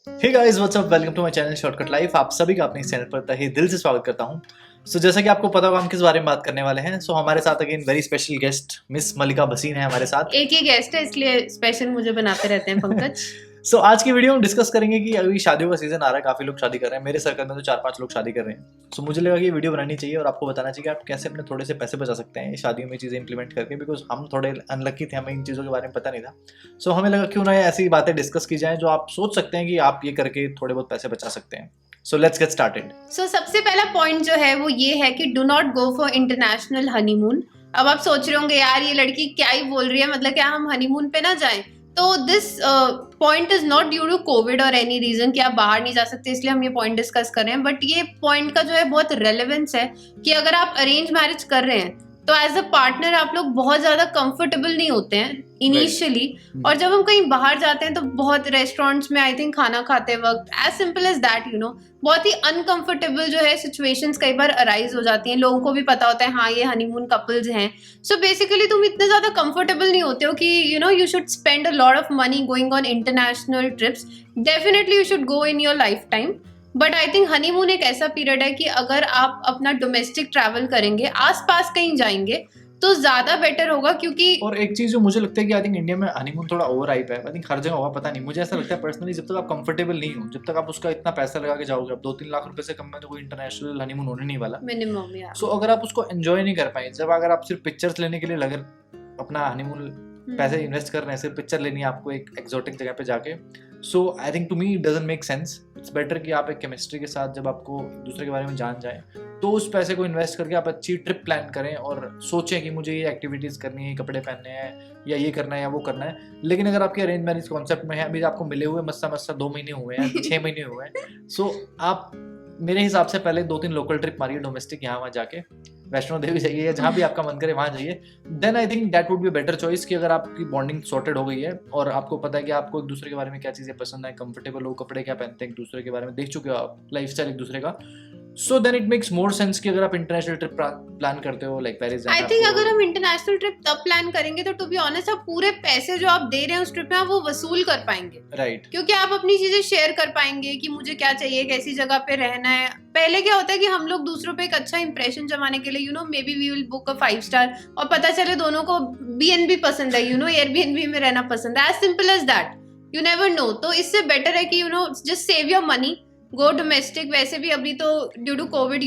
Hey guys what's up, welcome to my channel shortcut life. आप सभी का अपने इस चैनल पर तहे दिल से स्वागत करता हूं। जैसा कि आपको पता होगा हम किस बारे में बात करने वाले हैं। हमारे साथ again very special guest miss Malika Bhasin है हमारे साथ। एक ही गेस्ट है इसलिए स्पेशल मुझे बनाते रहते हैं पंकज। आज की वीडियो में डिस्कस करेंगे कि अभी शादियों का सीजन आ रहा है, काफी लोग शादी कर रहे हैं। मेरे सर्कल में तो 4-5 लोग शादी कर रहे हैं। मुझे लगा कि ये वीडियो बनानी चाहिए और आपको बताना चाहिए कि आप कैसे अपने थोड़े से पैसे बचा सकते हैं शादियों में चीजें इंप्लीमेंट करके, बिकॉज हम थोड़े अनलकी थे, हमें इन चीजों के बारे में पता नहीं था। हमें लगा क्यों ना ऐसी बातें डिस्कस की जाए जो आप सोच सकते हैं कि आप ये करके थोड़े बहुत पैसे बचा सकते हैं। Let's get started. सबसे पहला पॉइंट जो है वो ये है कि do not go for international honeymoon. अब आप सोच रहे होंगे यार ये लड़की क्या ही बोल रही है, मतलब क्या हम हनीमून पे ना जाएं? तो this point is not due to covid और एनी रीजन कि आप बाहर नहीं जा सकते इसलिए हम ये पॉइंट डिस्कस कर रहे हैं। बट ये पॉइंट का जो है बहुत रेलेवेंस है कि अगर आप अरेंज मैरिज कर रहे हैं तो एज अ पार्टनर आप लोग बहुत ज्यादा कंफर्टेबल नहीं होते हैं इनिशियली। और जब हम कहीं बाहर जाते हैं तो बहुत रेस्टोरेंट्स में आई थिंक खाना खाते वक्त एज सिंपल एज दैट बहुत ही अनकंफर्टेबल जो है सिचुएशंस कई बार अराइज हो जाती हैं। लोगों को भी पता होता है हाँ ये हनीमून कपल्स हैं। बेसिकली तुम इतने ज्यादा कंफर्टेबल नहीं होते हो कि you should spend a lot of money going on international trips. Definitely you should go in your life time. But I think honeymoon एक ऐसा पीरियड है कि अगर आप अपना डोमेस्टिक ट्रैवल करेंगे, आसपास कहीं जाएंगे तो ज्यादा बेटर होगा। क्योंकि और एक चीज जो मुझे लगता है कि आई थिंक इंडिया में हनीमून थोड़ा ओवर हाइप है। आई थिंक हर जगह होगा, पता नहीं, मुझे ऐसा लगता है पर्सनली जब तक आप कंफर्टेबल नहीं हो, जब तक आप उसका इतना पैसा लगा के जाओगे, अब 2-3 लाख रुपए से कम में तो कोई इंटरनेशनल हनीमून होने नहीं वाला मिनिमम। अगर आप उसको एंजॉय नहीं कर पाए, जब अगर आप सिर्फ पिक्चर्स लेने के लिए लगे अपना हनीमून पैसे इन्वेस्ट कर रहे हैं, सिर्फ पिक्चर लेनी है आपको एक एक्सोटिक जगह पे जाके, I think to me it doesn't make sense. It's better कि आप एक केमिस्ट्री के साथ जब आपको एक दूसरे के बारे में जान जाए तो उस पैसे को इन्वेस्ट करके आप अच्छी ट्रिप प्लान करें और सोचें कि मुझे ये एक्टिविटीज़ करनी है, कपड़े पहनने हैं, या ये करना है या वो करना है। लेकिन अगर आपके अरेंज मैरिज कॉन्सेप्ट में है, अभी आपको मिले हुए मस्सा 2 महीने हुए हैं, 6 महीने हुए हैं, आप मेरे हिसाब से पहले 2-3 लोकल ट्रिप मारिए डोमेस्टिक, यहाँ वहाँ जाके वैष्णो देवी जाइए या जहाँ भी आपका मन करे वहाँ जाइए। Then I think that would be better choice कि अगर आपकी बॉन्डिंग सॉर्टेड हो गई है और आपको पता है कि आपको एक दूसरे के बारे में क्या चीज़ें पसंद है, कंफर्टेबल हो, कपड़े क्या पहनते हैं, एक दूसरे के बारे में देख चुके हो आप, लाइफस्टाइल एक दूसरे का। Then it makes more sense कि अगर आप इंटरनेशनल ट्रिप प्लान करते हो, लाइक पेरिस जाना। आई थिंक अगर हम इंटरनेशनल ट्रिप तब प्लान करेंगे तो टू बी ऑनेस्ट आप पूरे पैसे जो आप दे रहे हैं उस ट्रिप में आप वो वसूल कर पाएंगे। राइट। क्योंकि आप अपनी चीजें शेयर कर पाएंगे कि मुझे क्या चाहिए, कैसी जगह पे रहना है। पहले क्या होता है कि हम लोग दूसरों पे एक अच्छा इंप्रेशन जमाने के लिए may be we will book a 5 star और पता चले दोनों को बीएनबी पसंद है, एयरबीएनबी में रहना पसंद है। As simple as that, you never know. तो इससे बेटर है कि just save your money, go domestic. वैसे भी अभी तो ड्यू टू कोविड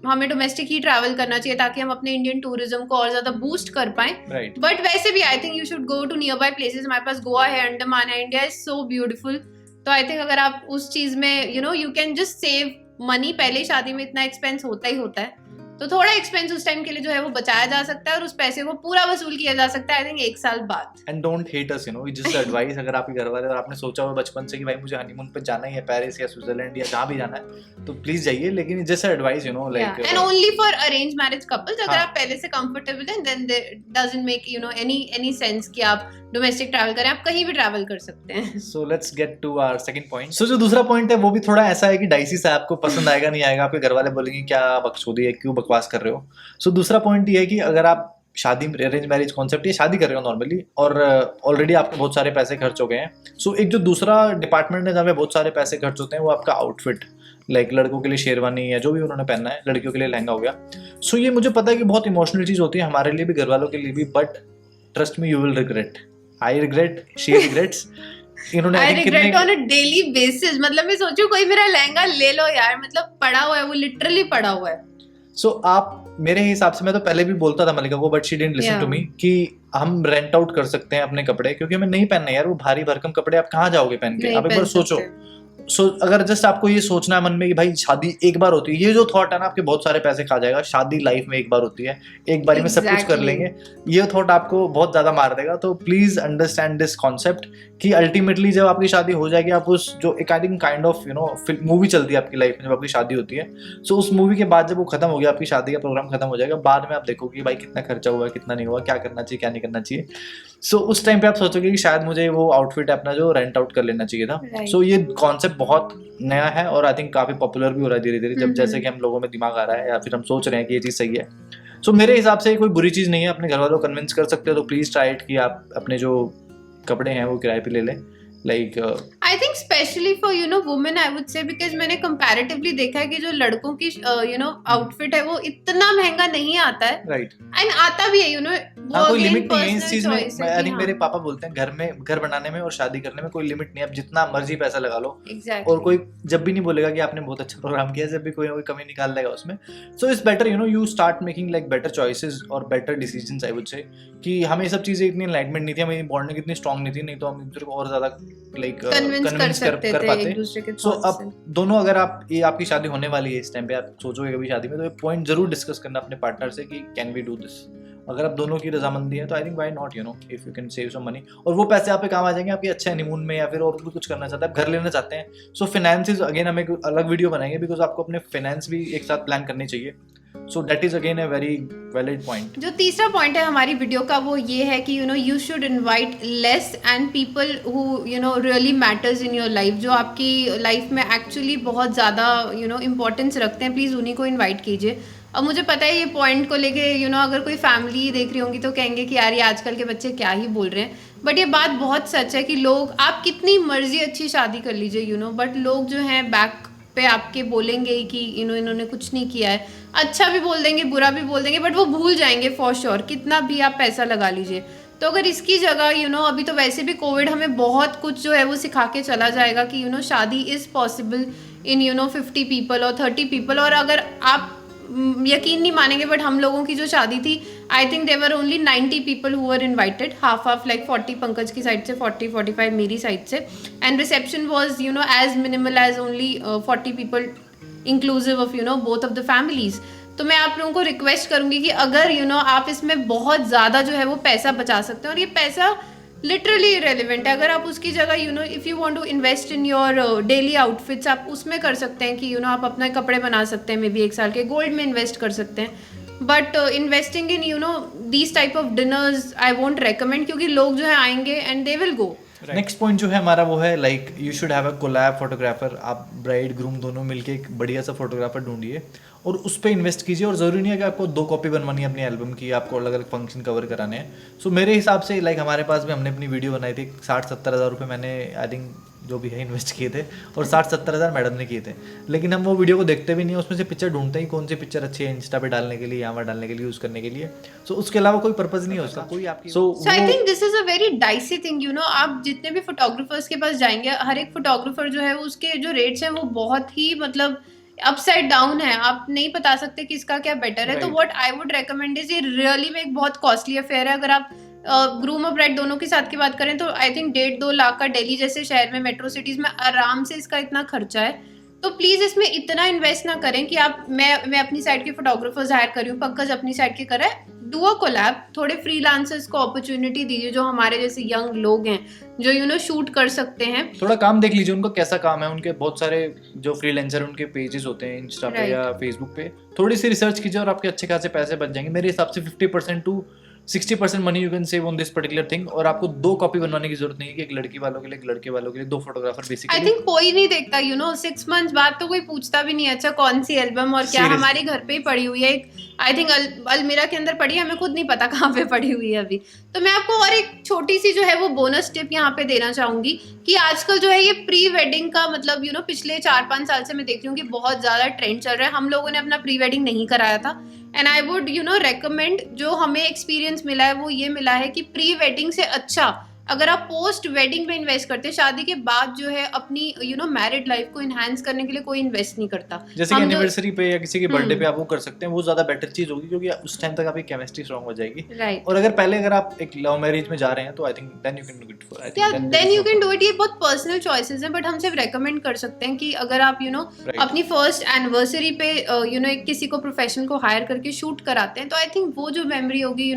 हमें डोमेस्टिक ही ट्रैवल करना चाहिए ताकि हम अपने इंडियन टूरिज्म को और ज्यादा बूस्ट कर पाए। बट वैसे भी I think you should go to nearby places. हमारे पास गोवा है, अंडमान है, इंडिया इज सो ब्यूटीफुल। तो आई थिंक अगर आप उस चीज में you can just save money. पहले शादी में इतना एक्सपेंस होता ही होता है, तो थोड़ा एक्सपेंस उस टाइम के लिए जो है वो बचाया जा सकता है और उस पैसे को पूरा वसूल किया जा सकता है आई थिंक 1 साल बाद। And don't hate us, just advice. अगर आपके घर वाले और आपने सोचा हुआ बचपन से कि भाई मुझे हनीमून पे जाना ही है, पेरिस या स्विट्जरलैंड या जहाँ भी जाना है, तो प्लीज जाइए। लेकिन just advice like and only for arrange marriage couples. अगर आप पहले से कंफर्टेबल हैं then doesn't make any sense कि आप डोमेस्टिक ट्रैवल करें। आप कहीं भी ट्रैवल कर सकते हैं। So let's get to our second point. जो दूसरा पॉइंट है वो भी थोड़ा ऐसा है कि डाइसी सा, आपको पसंद आएगा नहीं आएगा, आपके घर वाले बोलेंगे क्या बकचोदी है, क्यों बकवास कर रहे हो। दूसरा पॉइंट ये है कि अगर आप शादी अरेंज मैरिज कॉन्सेप्ट, ये शादी कर रहे हो नॉर्मली और ऑलरेडी आपके बहुत सारे पैसे खर्च हो गए हैं, एक जो दूसरा डिपार्टमेंट है जहाँ पे बहुत सारे पैसे खर्च होते हैं वो आपका आउटफिट, लाइक लड़कों के लिए शेरवानी या जो भी उन्होंने पहनना है, लड़कियों के लिए लहंगा हो गया। ये मुझे पता है कि बहुत इमोशनल चीज़ होती है हमारे लिए भी, घर वालों के लिए भी, but trust me you will regret. I regret, she regrets. I regret on a daily basis। मतलब मैं सोचूं कोई मेरा लहंगा ले लो यार, मतलब पड़ा हुआ है, वो लिटरली पड़ा हुआ है। आप मेरे हिसाब से, मैं तो पहले भी बोलता था मलिका को, but she didn't listen to me, कि हम रेंट आउट कर सकते हैं अपने कपड़े, क्योंकि हमें नहीं पहनना यार वो भारी भरकम कपड़े। आप कहाँ जाओगे पहन के? आप एक बार सोचो। अगर जस्ट आपको ये सोचना है मन में कि भाई शादी एक बार होती है, ये जो थॉट है ना आपके बहुत सारे पैसे खा जाएगा। शादी लाइफ में एक बार होती है, एक बारी में सब कुछ कर लेंगे, ये थॉट आपको बहुत ज्यादा मार देगा। तो प्लीज अंडरस्टैंड दिस कॉन्सेप्ट कि अल्टीमेटली जब आपकी शादी हो जाएगी, आप उस जो एक I think kind of movie चलती है आपकी लाइफ में जब आपकी शादी होती है, उस मूवी के बाद जब वो खत्म हो गया, आपकी शादी का प्रोग्राम खत्म हो जाएगा, बाद में आप देखोगे भाई कितना खर्चा हुआ, कितना नहीं हुआ, क्या करना चाहिए क्या नहीं करना चाहिए। उस टाइम पे आप सोचोगे कि शायद मुझे वो आउटफिट अपना जो रेंट आउट कर लेना चाहिए था। ये कॉन्सेप्ट बहुत नया है और आई थिंक काफी पॉपुलर भी हो रहा है धीरे धीरे, जब जैसे कि हम लोगों में दिमाग आ रहा है या फिर हम सोच रहे हैं कि ये चीज सही है। मेरे हिसाब से कोई बुरी चीज नहीं है, अपने घर वालों को कन्विंस कर सकते हो तो प्लीज ट्राई इट कि आप अपने जो कपड़े हैं वो किराए पे ले लें। Like I I think specially for women I would से, बिकॉज मैंने कंपैरेटिवली देखा है कि जो लड़कों की आउटफिट है वो इतना महंगा नहीं आता है, राइट। एंड आता भी है हाँ, कोई लिमिट नहीं है इस चीज में। आई थिंक मेरे पापा बोलते हैं घर बनाने में और शादी करने में कोई लिमिट नहीं है, आप जितना मर्जी पैसा लगा लो। Exactly. और कोई जब भी नहीं बोलेगा कि आपने बहुत अच्छा प्रोग्राम किया, जब भी कोई ना कोई कमी निकाल देगा उसमें। So it's better you start making like better choices और better decisions I would say, कि हमें सब चीजें इतनी एनलाइटमेंट नहीं थी, हमें बॉन्डिंग इतनी स्ट्रांग नहीं थी, नहीं तो हम एक दूसरे को और ज्यादा लाइक कन्विंस कर पाते। सो अब दोनों, अगर आप ये आपकी शादी होने वाली है इस टाइम पे, आप सोचोगे कभी शादी में, तो एक पॉइंट जरूर डिस्कस करना अपने पार्टनर से कि कैन वी डू दिस। अगर आप दोनों की रजामंदी है तो I think why not, if you can save some money, और वो पैसे आप पे काम आ जाएंगे आपके अच्छे हनीमून में, या फिर और भी कुछ करना चाहते हैं, आप घर लेना चाहते हैं। सो फाइनेंस अगेन हम एक अलग वीडियो बनाएंगे, बिकॉज आपको अपने फाइनेंस भी एक साथ प्लान करनी चाहिए। So that is again a very valid point. जो तीसरा पॉइंट है हमारी वीडियो का वो ये है कि you should invite less and people who really matters in your life, जो आपकी लाइफ में एक्चुअली बहुत ज़्यादा इम्पोर्टेंस रखते हैं, प्लीज़ उन्हीं को इन्वाइट कीजिए। अब मुझे पता है ये पॉइंट को लेके अगर कोई फैमिली देख रही होंगी तो कहेंगे कि यार ये आजकल के बच्चे क्या ही बोल रहे हैं, बट ये बात बहुत सच है कि लोग, आप कितनी मर्जी अच्छी शादी कर लीजिए बट लोग जो हैं बैक पे आपके बोलेंगे ही कि इन्होंने कुछ नहीं किया है, अच्छा भी बोल देंगे बुरा भी बोल देंगे, बट वो भूल जाएंगे फॉर श्योर, कितना भी आप पैसा लगा लीजिए। तो अगर इसकी जगह अभी तो वैसे भी कोविड हमें बहुत कुछ जो है वो सिखा के चला जाएगा कि शादी इज़ पॉसिबल इन 50 पीपल और 30 पीपल। और अगर आप यकीन नहीं मानेंगे बट हम लोगों की जो शादी थी, I think there were only 90 people who were invited, half like 40 Pankaj की साइड से, 40-45 मेरी साइड से, and reception was as minimal as only 40 people inclusive of both of the families. तो मैं आप लोगों को रिक्वेस्ट करूंगी कि अगर आप इसमें बहुत ज़्यादा जो है वो पैसा बचा सकते हैं, और ये पैसा लिटरली इरेलीवेंट है, अगर आप उसकी जगह if you want to invest in your daily outfits, आप उसमें कर सकते हैं कि आप अपने कपड़े बना सकते हैं, मे बी 1 साल के, गोल्ड में इन्वेस्ट कर सकते हैं, but investing in these type of dinners I won't recommend, क्योंकि लोग जो है आएंगे and they will go. Next point जो है हमारा वो है like you should have a collab photographer. आप ब्राइड ग्रूम दोनों मिलके एक बढ़िया सा फोटोग्राफर ढूंढिए और उस पर इन्वेस्ट कीजिए। और ज़रूरी नहीं है कि आपको 2 कॉपी बनवानी है अपनी एल्बम की, आपको अलग अलग फंक्शन कवर कराने हैं। सो मेरे हिसाब से लाइक हमारे पास भी, हमने अपनी वीडियो बनाई थी, 60-70 हज़ार रुपये मैंने आई थिंक जो भी है इन्वेस्ट किए थे, और 60-70 हज़ार मैडम ने किए थे। लेकिन हम वो वीडियो को देखते भी नहीं, उसमें से पिक्चर ढूंढते ही कौन सी पिक्चर अच्छी है इंस्टा पे डालने के लिए, यहाँ डालने के लिए, यूज़ करने के लिए। सो उसके अलावा कोई पर्पज़ नहीं है उसका, कोई आपकी। So I think this is a very dicey thing आप जितने भी फोटोग्राफर्स के पास जाएंगे, हर एक फोटोग्राफर जो है उसके जो रेट्स हैं वो बहुत ही अपसाइड डाउन है, आप नहीं बता सकते कि इसका क्या बेटर है। तो what I would recommend is, ये रियली में एक बहुत कॉस्टली अफेयर है। अगर आप ग्रूम और ब्राइड दोनों की साथ की बात करें तो आई थिंक 1.5-2 लाख का दिल्ली जैसे शहर में, मेट्रो सिटीज में आराम से इसका इतना खर्चा है। तो प्लीज इसमें इतना इन्वेस्ट ना करें कि आप, मैं अपनी साइड के फोटोग्राफर्स हायर कर रही हूँ, पंकज अपनी साइड के करे, डू अ कोलैब, थोड़े फ्रीलांसर्स को अपॉर्चुनिटी दीजिए जो हमारे जैसे यंग लोग हैं जो शूट कर सकते हैं। थोड़ा काम देख लीजिए उनको कैसा काम है, उनके बहुत सारे जो फ्रीलांसर उनके पेजेस होते हैं इंस्टा पे या फेसबुक पे, थोड़ी सी रिसर्च कीजिए और आपके अच्छे खासे पैसे बच जाएंगे। मेरे हिसाब से 50% to 60% money you can save on this particular thing. और आपको 2 कॉपी बनवाने की जरूरत नहीं है कि एक लड़की वालों के लिए, एक लड़के वालों के लिए 2 फोटोग्राफर बेसिकली। आई थिंक कोई नहीं देखता 6 मंथ्स बाद तो कोई पूछता भी नहीं अच्छा कौन सी एल्बम, और क्या हमारे घर पे ही पड़ी हुई है, आई थिंक अलमीरा के अंदर पड़ी है, हमें खुद नहीं पता कहाँ पे पड़ी हुई है अभी। तो मैं आपको और एक छोटी सी जो है वो बोनस टिप यहाँ पे देना चाहूंगी कि आजकल जो है ये प्री वेडिंग का पिछले 4-5 साल से मैं देख रही हूँ कि बहुत ज्यादा ट्रेंड चल रहा है। हम लोगों ने अपना प्री वेडिंग नहीं कराया था, एंड आई वुड रेकमेंड, जो हमें एक्सपीरियंस मिला है वो ये मिला है कि प्री वेडिंग से अच्छा अगर आप पोस्ट वेडिंग पे इन्वेस्ट करते हैं, शादी के बाद जो है अपनी मैरिड लाइफ को इनहांस करने के लिए कोई इन्वेस्ट नहीं करता। जैसे कि एनिवर्सरी पे या किसी के बर्थडे पे आप वो कर सकते हैं, वो ज्यादा बेटर चीज होगी क्योंकि उस टाइम तक आपकी केमिस्ट्री स्ट्रांग हो जाएगी। राइट। और अगर आप एक लव मैरिज में जा रहे हैं तो I think then you can do it. Then you can do it. ये बहुत पर्सनल चॉइसेस हैं, बट हम सिर्फ रेकमेंड कर सकते हैं कि अगर आप अपनी फर्स्ट एनिवर्सरी पे किसी को प्रोफेशनल को हायर करके शूट कराते हैं तो आई थिंक वो जो मेमोरी होगी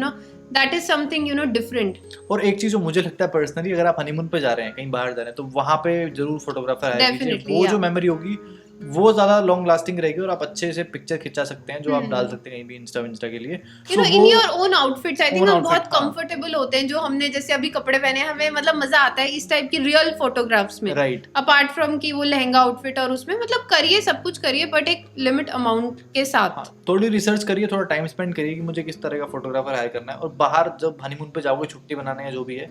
that is something different। और एक चीज जो मुझे लगता है पर्सनली, अगर आप हनीमून पे जा रहे हैं, कहीं बाहर जा रहे हैं, तो वहां पे जरूर फोटोग्राफर हायर कीजिए। वो जो मेमोरी होगी वो ज्यादा लॉन्ग लास्टिंग रहेगी और आप अच्छे से पिक्चर खिंचा सकते हैं जो आप डाल सकते हैं कहीं भी इंस्टा के लिए। In your own outfits I think हम बहुत कंफर्टेबल होते हैं जो हमने जैसे अभी कपड़े पहने हैं, हमें मजा आता है इस टाइप की रियल फोटोग्राफ्स में। राइट। अपार्ट फ्रॉम कि वो लहंगा आउटफिट और उसमें करिए, सब कुछ करिए, बट एक लिमिट अमाउंट के साथ। थोड़ी रिसर्च करिए, थोड़ा टाइम स्पेंड करिए कि मुझे किस तरह का फोटोग्राफर हायर करना है। और बाहर जब हनीमून पे जाओगे छुट्टी बनाने या जो भी है,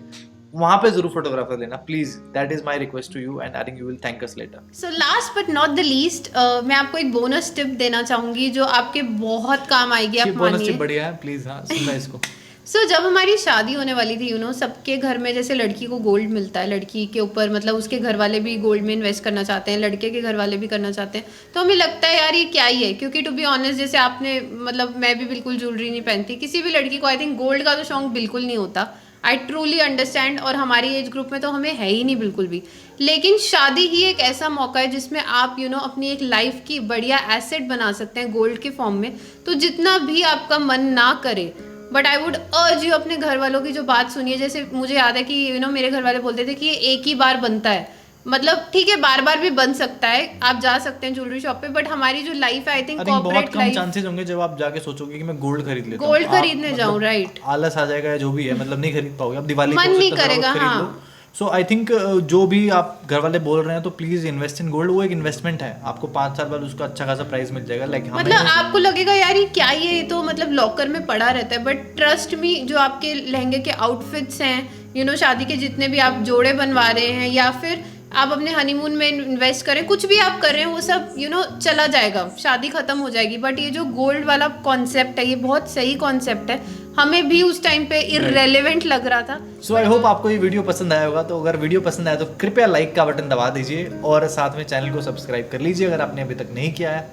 वहां पे जरूर फोटोग्राफर लेना please, that is my request to you and I think you will thank us later. So last but not the least, मैं आपको एक बोनस टिप देना चाहूंगी जो आपके बहुत काम आएगी, आप बोनस मानिए। टिप बढ़िया है, प्लीज हाँ सुनना इसको। सो जब हमारी शादी होने वाली थी, यू नो, सबके घर में जैसे लड़की को गोल्ड मिलता है, लड़की के ऊपर मतलब उसके घर वाले भी गोल्ड में इन्वेस्ट करना चाहते हैं, लड़के के घर वाले भी करना चाहते हैं, तो हमें लगता है यार ये क्या ही है, क्योंकि टू बी ऑनेस्ट जैसे आपने मतलब मैं भी बिल्कुल ज्वेलरी नहीं पहनती, किसी भी लड़की को आई थिंक गोल्ड का तो शौक बिल्कुल नहीं होता, आई ट्रूली अंडरस्टैंड, और हमारी एज ग्रुप में तो हमें है ही नहीं बिल्कुल भी। लेकिन शादी ही एक ऐसा मौका है जिसमें आप यू नो अपनी एक लाइफ की बढ़िया एसेट बना सकते हैं गोल्ड के फॉर्म में। तो जितना भी आपका मन ना करे, but I would urge you अपने घर वालों की जो बात सुनिए। जैसे मुझे याद है कि यू नो मेरे घर वाले बोलते थे कि ये एक ही बार बनता है, मतलब ठीक है बार बार भी बन सकता है, आप जा सकते हैं ज्वेलरी शॉप पे, बट हमारी जो लाइफ है आई थिंक बहुत कॉर्पोरेट कम लाइफ, चांसेस होंगे जब आप जाके सोचोगे कि मैं गोल्ड खरीद लेता हूं। गोल्ड आप खरीदने जाऊं, राइट, आलस आ जाएगा या जो भी है, मतलब नहीं खरीद पाओगे, आप दिवाली मन को नहीं थोड़ा बहुत करेगा, खरीद हाँ। लो। सो आई थिंक जो भी आप घर वाले बोल रहे हैं तो प्लीज इन्वेस्ट इन गोल्ड, वो एक इन्वेस्टमेंट है, आपको 5 साल बाद उसका अच्छा खासा प्राइस मिल जाएगा। लाइक मतलब आपको लगेगा यार ये क्या ही है, ये तो मतलब लॉकर में पड़ा रहता है, बट ट्रस्ट मी जो आपके लहंगे के आउटफिट्स हैं, यू नो शादी के जितने भी आप जोड़े बनवा रहे हैं या फिर आप अपने हनीमून में इन्वेस्ट करें, कुछ भी आप कर रहे हैं वो सब यू नो चला जाएगा, शादी खत्म हो जाएगी, बट ये जो गोल्ड वाला कॉन्सेप्ट है ये बहुत सही कॉन्सेप्ट है, हमें भी उस टाइम पे इररेलेवेंट लग रहा था। सो आई होप आपको ये वीडियो पसंद आया होगा, तो अगर वीडियो पसंद आया तो कृपया लाइक का बटन दबा दीजिए और साथ में चैनल को सब्सक्राइब कर लीजिए अगर आपने अभी तक नहीं किया है।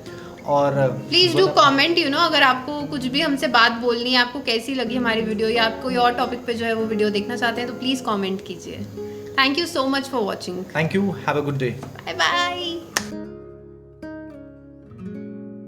और please do comment, you know अगर आपको कुछ भी हमसे बात बोलनी है, आपको कैसी लगी हमारी वीडियो या आप कोई और टॉपिक पे जो है वो वीडियो देखना चाहते हैं तो प्लीज कमेंट कीजिए। Thank you so much for watching. Thank you, have a good day. Bye bye.